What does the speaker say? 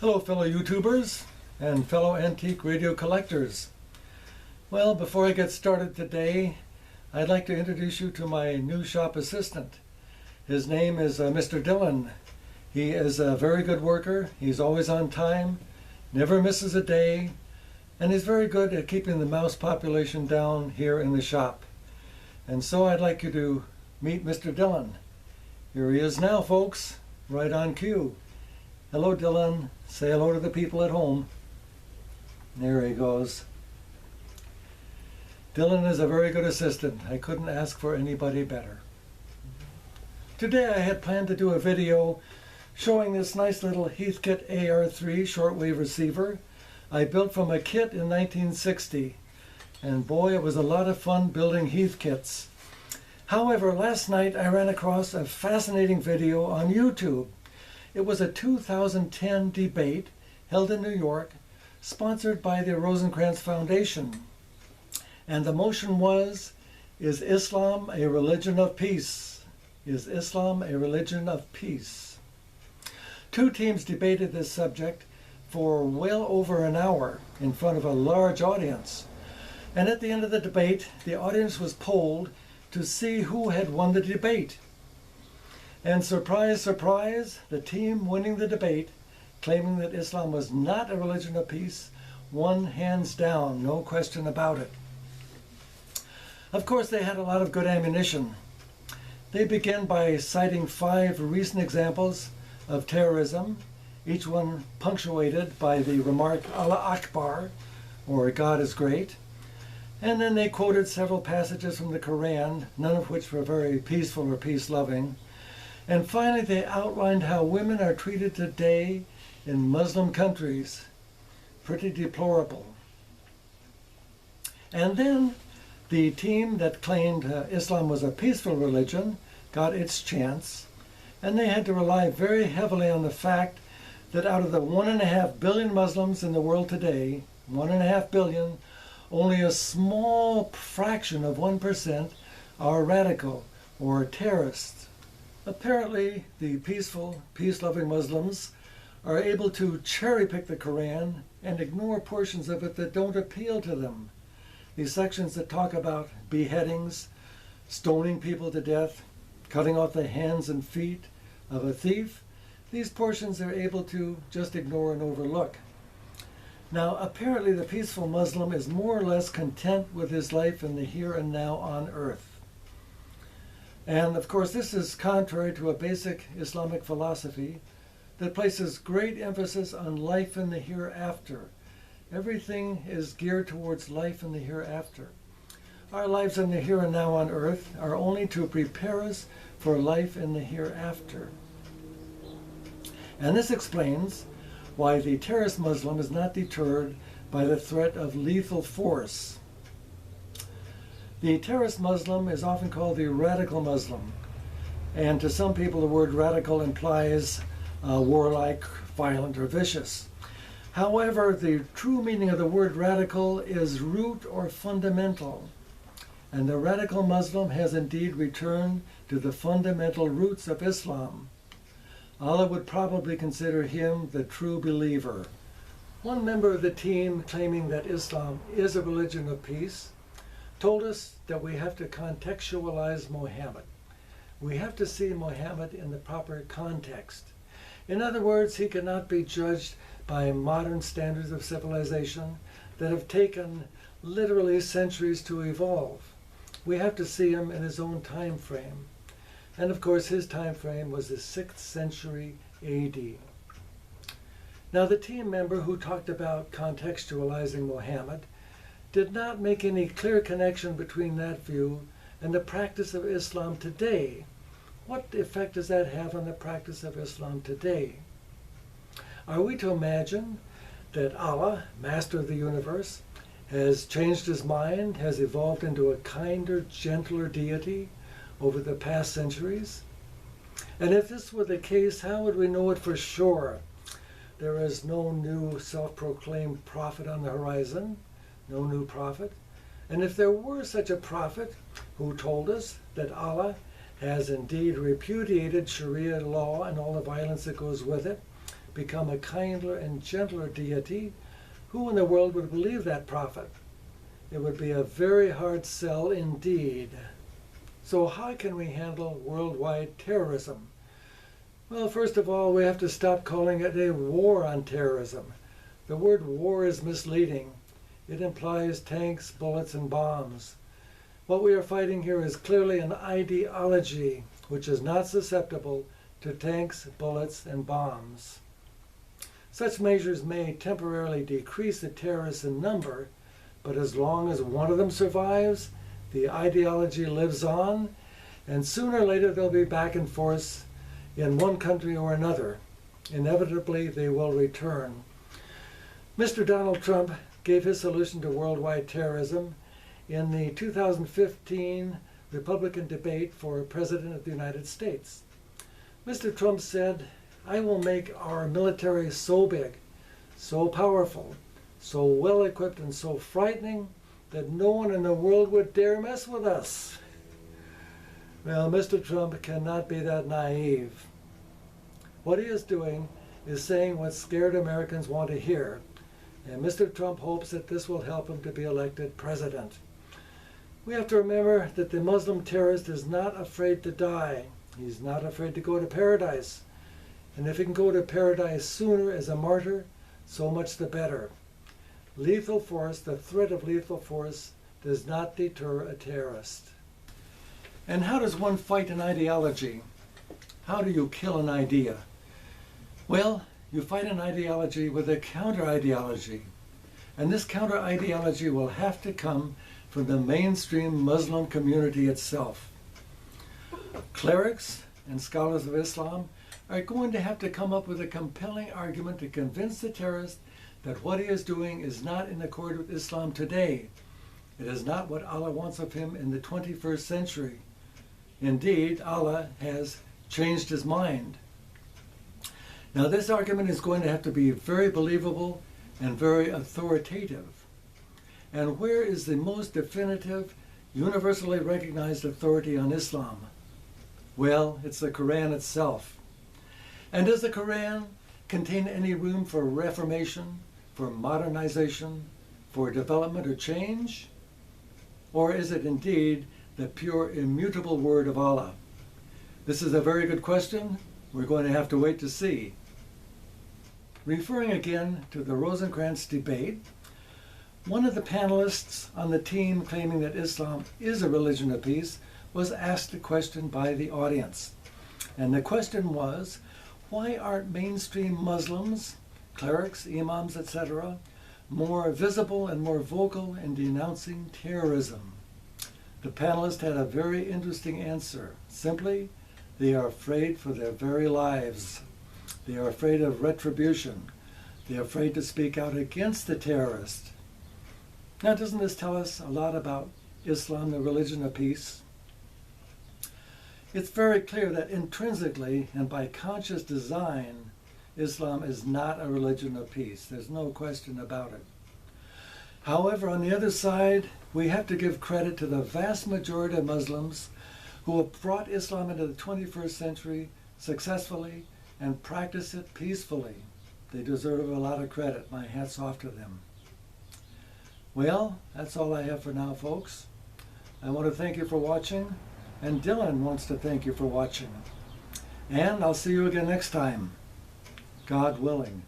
Hello fellow YouTubers and fellow antique radio collectors. Well, before I get started today, I'd like to introduce you to my new shop assistant. His name is Mr. Dylan. He is a very good worker. He's always on time, never misses a day, and he's very good at keeping the mouse population down here in the shop. And so I'd like you to meet Mr. Dylan. Here he is now, folks, right on cue. Hello, Dylan. Say hello to the people at home. There he goes. Dylan is a very good assistant. I couldn't ask for anybody better. Today I had planned to do a video showing this nice little Heathkit AR3 shortwave receiver I built from a kit in 1960. And boy, it was a lot of fun building Heathkits. However, last night I ran across a fascinating video on YouTube. It was a 2010 debate held in New York, sponsored by the Rosencrantz Foundation. And the motion was, is Islam a religion of peace? Is Islam a religion of peace? Two teams debated this subject for well over an hour in front of a large audience. And at the end of the debate, the audience was polled to see who had won the debate. And surprise, surprise, the team winning the debate, claiming that Islam was not a religion of peace, won hands down, no question about it. Of course, they had a lot of good ammunition. They began by citing 5 recent examples of terrorism, each one punctuated by the remark, Allah Akbar, or God is great. And then they quoted several passages from the Quran, none of which were very peaceful or peace-loving. And finally, they outlined how women are treated today in Muslim countries. Pretty deplorable. And then the team that claimed Islam was a peaceful religion got its chance, and they had to rely very heavily on the fact that out of the 1.5 billion Muslims in the world today, 1.5 billion, only a small fraction of 1% are radical or terrorists. Apparently, the peaceful, peace-loving Muslims are able to cherry-pick the Quran and ignore portions of it that don't appeal to them. These sections that talk about beheadings, stoning people to death, cutting off the hands and feet of a thief, these portions they're able to just ignore and overlook. Now, apparently the peaceful Muslim is more or less content with his life in the here and now on earth. And of course, this is contrary to a basic Islamic philosophy that places great emphasis on life in the hereafter. Everything is geared towards life in the hereafter. Our lives in the here and now on earth are only to prepare us for life in the hereafter. And this explains why the terrorist Muslim is not deterred by the threat of lethal force. The terrorist Muslim is often called the radical Muslim, and to some people the word radical implies warlike, violent, or vicious. However, the true meaning of the word radical is root or fundamental, and the radical Muslim has indeed returned to the fundamental roots of Islam. Allah would probably consider him the true believer. One member of the team claiming that Islam is a religion of peace told us that we have to contextualize Muhammad. We have to see Muhammad in the proper context. In other words, he cannot be judged by modern standards of civilization that have taken literally centuries to evolve. We have to see him in his own time frame. And of course, his time frame was the 6th century AD. Now, the team member who talked about contextualizing Muhammad did not make any clear connection between that view and the practice of Islam today. What effect does that have on the practice of Islam today? Are we to imagine that Allah, master of the universe, has changed his mind, has evolved into a kinder, gentler deity over the past centuries? And if this were the case, how would we know it for sure? There is no new self-proclaimed prophet on the horizon, no new prophet. And if there were such a prophet who told us that Allah has indeed repudiated Sharia law and all the violence that goes with it, become a kinder and gentler deity, who in the world would believe that prophet? It would be a very hard sell indeed. So how can we handle worldwide terrorism? Well, first of all, we have to stop calling it a war on terrorism. The word war is misleading. It implies tanks, bullets, and bombs. What we are fighting here is clearly an ideology which is not susceptible to tanks, bullets, and bombs. Such measures may temporarily decrease the terrorists in number, but as long as one of them survives, the ideology lives on, and sooner or later they'll be back in force in one country or another. Inevitably, they will return. Mr. Donald Trump gave his solution to worldwide terrorism in the 2015 Republican debate for President of the United States. Mr. Trump said, "I will make our military so big, so powerful, so well equipped, and so frightening that no one in the world would dare mess with us." Well, Mr. Trump cannot be that naive. What he is doing is saying what scared Americans want to hear, and Mr. Trump hopes that this will help him to be elected president. We have to remember that the Muslim terrorist is not afraid to die. He's not afraid to go to paradise. And if he can go to paradise sooner as a martyr, so much the better. Lethal force, the threat of lethal force, does not deter a terrorist. And how does one fight an ideology? How do you kill an idea? Well, you fight an ideology with a counter-ideology. And this counter-ideology will have to come from the mainstream Muslim community itself. Clerics and scholars of Islam are going to have to come up with a compelling argument to convince the terrorist that what he is doing is not in accord with Islam today. It is not what Allah wants of him in the 21st century. Indeed, Allah has changed his mind. Now, this argument is going to have to be very believable and very authoritative. And where is the most definitive, universally recognized authority on Islam? Well, it's the Quran itself. And does the Quran contain any room for reformation, for modernization, for development or change? Or is it indeed the pure, immutable word of Allah? This is a very good question. We're going to have to wait to see. Referring again to the Rosencrantz debate, one of the panelists on the team claiming that Islam is a religion of peace was asked a question by the audience. And the question was, why aren't mainstream Muslims, clerics, imams, etc., more visible and more vocal in denouncing terrorism? The panelist had a very interesting answer. Simply, they are afraid for their very lives. They are afraid of retribution. They are afraid to speak out against the terrorist. Now, doesn't this tell us a lot about Islam, the religion of peace? It's very clear that intrinsically and by conscious design, Islam is not a religion of peace. There's no question about it. However, on the other side, we have to give credit to the vast majority of Muslims who have brought Islam into the 21st century successfully and practice it peacefully. They deserve a lot of credit. My hat's off to them. Well, that's all I have for now, folks. I want to thank you for watching, and Dylan wants to thank you for watching. And I'll see you again next time, God willing.